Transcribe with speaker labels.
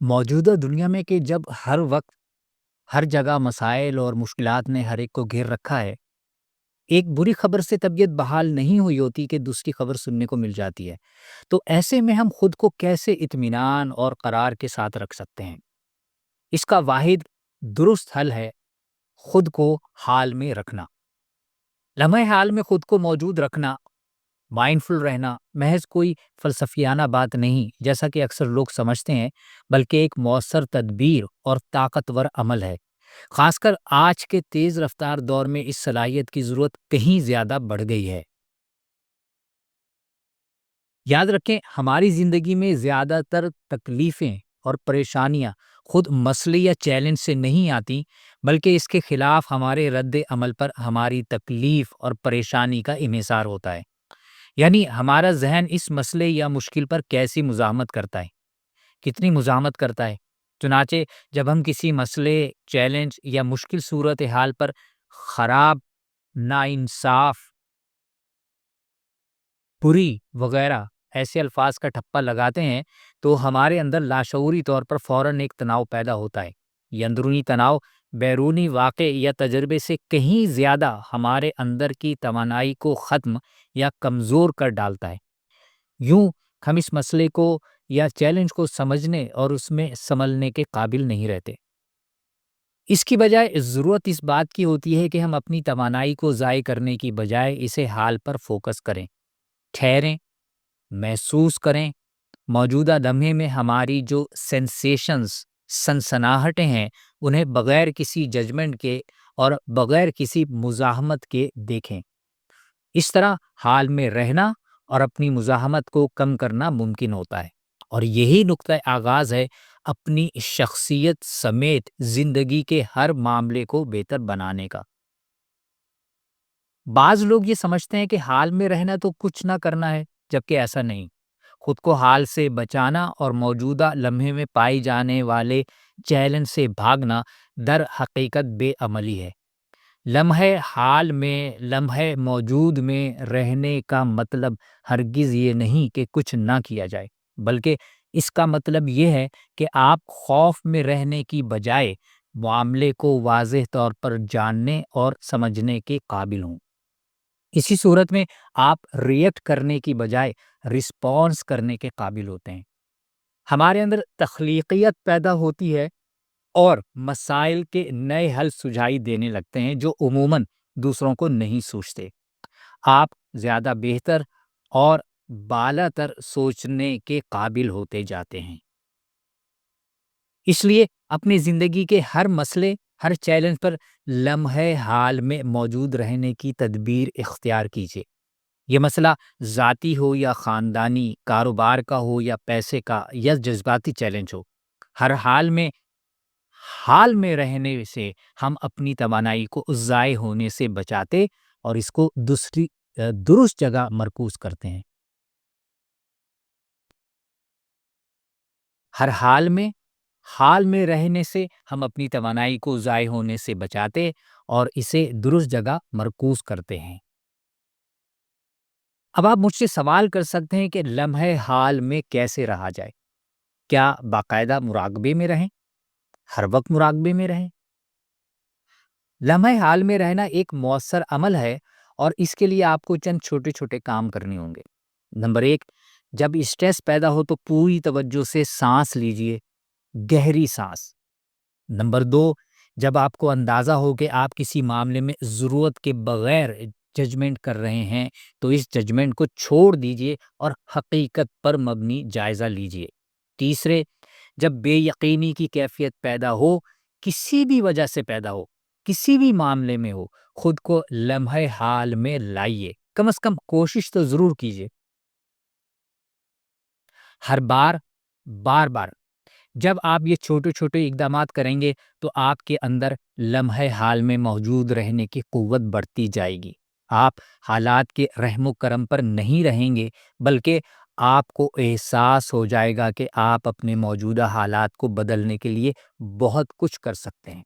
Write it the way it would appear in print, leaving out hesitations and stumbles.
Speaker 1: موجودہ دنیا میں کہ جب ہر وقت ہر جگہ مسائل اور مشکلات نے ہر ایک کو گھیر رکھا ہے، ایک بری خبر سے طبیعت بحال نہیں ہوئی ہوتی کہ دوسری خبر سننے کو مل جاتی ہے۔ تو ایسے میں ہم خود کو کیسے اطمینان اور قرار کے ساتھ رکھ سکتے ہیں؟ اس کا واحد درست حل ہے خود کو حال میں رکھنا۔ لمحے حال میں خود کو موجود رکھنا، مائنڈفل رہنا محض کوئی فلسفیانہ بات نہیں جیسا کہ اکثر لوگ سمجھتے ہیں، بلکہ ایک مؤثر تدبیر اور طاقتور عمل ہے۔ خاص کر آج کے تیز رفتار دور میں اس صلاحیت کی ضرورت کہیں زیادہ بڑھ گئی ہے۔ یاد رکھیں، ہماری زندگی میں زیادہ تر تکلیفیں اور پریشانیاں خود مسئلے یا چیلنج سے نہیں آتی، بلکہ اس کے خلاف ہمارے رد عمل پر ہماری تکلیف اور پریشانی کا انحصار ہوتا ہے۔ یعنی ہمارا ذہن اس مسئلے یا مشکل پر کیسی مزاحمت کرتا ہے، کتنی مزاحمت کرتا ہے۔ چنانچہ جب ہم کسی مسئلے، چیلنج یا مشکل صورتحال پر خراب، ناانصاف، بری وغیرہ ایسے الفاظ کا ٹھپا لگاتے ہیں تو ہمارے اندر لاشعوری طور پر فوراً ایک تناؤ پیدا ہوتا ہے۔ یہ اندرونی تناؤ بیرونی واقع یا تجربے سے کہیں زیادہ ہمارے اندر کی توانائی کو ختم یا کمزور کر ڈالتا ہے۔ یوں ہم اس مسئلے کو یا چیلنج کو سمجھنے اور اس میں سنبھلنے کے قابل نہیں رہتے۔ اس کی بجائے ضرورت اس بات کی ہوتی ہے کہ ہم اپنی توانائی کو ضائع کرنے کی بجائے اسے حال پر فوکس کریں، ٹھہریں، محسوس کریں۔ موجودہ لمحے میں ہماری جو سینسیشنز، سنسناہٹیں ہیں، انہیں بغیر کسی ججمنٹ کے اور بغیر کسی مزاحمت کے دیکھیں۔ اس طرح حال میں رہنا اور اپنی مزاحمت کو کم کرنا ممکن ہوتا ہے، اور یہی نقطۂ آغاز ہے اپنی شخصیت سمیت زندگی کے ہر معاملے کو بہتر بنانے کا۔ بعض لوگ یہ سمجھتے ہیں کہ حال میں رہنا تو کچھ نہ کرنا ہے، جبکہ ایسا نہیں۔ خود کو حال سے بچانا اور موجودہ لمحے میں پائی جانے والے چیلنج سے بھاگنا در حقیقت بے عملی ہے۔ لمحے حال میں، لمحے موجود میں رہنے کا مطلب ہرگز یہ نہیں کہ کچھ نہ کیا جائے، بلکہ اس کا مطلب یہ ہے کہ آپ خوف میں رہنے کی بجائے معاملے کو واضح طور پر جاننے اور سمجھنے کے قابل ہوں۔ اسی صورت میں آپ ریئیکٹ کرنے کی بجائے رسپانس کرنے کے قابل ہوتے ہیں۔ ہمارے اندر تخلیقیت پیدا ہوتی ہے اور مسائل کے نئے حل سجھائی دینے لگتے ہیں جو عموماً دوسروں کو نہیں سوچتے۔ آپ زیادہ بہتر اور بالا تر سوچنے کے قابل ہوتے جاتے ہیں۔ اس لیے اپنی زندگی کے ہر مسئلے، ہر چیلنج پر لمحے حال میں موجود رہنے کی تدبیر اختیار کیجیے۔ یہ مسئلہ ذاتی ہو یا خاندانی، کاروبار کا ہو یا پیسے کا یا جذباتی چیلنج ہو، ہر حال میں رہنے سے ہم اپنی توانائی کو ضائع ہونے سے بچاتے اور اس کو درست جگہ مرکوز کرتے ہیں۔ ہر حال میں رہنے سے ہم اپنی توانائی کو ضائع ہونے سے بچاتے اور اسے درست جگہ مرکوز کرتے ہیں۔ اب آپ مجھ سے سوال کر سکتے ہیں کہ لمحے حال میں کیسے رہا جائے؟ کیا باقاعدہ مراقبے میں رہیں؟ ہر وقت مراقبے میں رہیں؟ لمحے حال میں رہنا ایک مؤثر عمل ہے، اور اس کے لیے آپ کو چند چھوٹے چھوٹے کام کرنے ہوں گے۔ نمبر 1، جب اسٹریس پیدا ہو تو پوری توجہ سے سانس لیجئے، گہری سانس۔ نمبر 2، جب آپ کو اندازہ ہو کہ آپ کسی معاملے میں ضرورت کے بغیر ججمنٹ کر رہے ہیں تو اس ججمنٹ کو چھوڑ دیجئے اور حقیقت پر مبنی جائزہ لیجئے۔ تیسرے، جب بے یقینی کی کیفیت پیدا ہو، کسی بھی وجہ سے پیدا ہو، کسی بھی معاملے میں ہو، خود کو لمحے حال میں لائیے، کم از کم کوشش تو ضرور کیجئے۔ ہر بار بار جب آپ یہ چھوٹے چھوٹے اقدامات کریں گے تو آپ کے اندر لمحے حال میں موجود رہنے کی قوت بڑھتی جائے گی۔ آپ حالات کے رحم و کرم پر نہیں رہیں گے، بلکہ آپ کو احساس ہو جائے گا کہ آپ اپنے موجودہ حالات کو بدلنے کے لیے بہت کچھ کر سکتے ہیں۔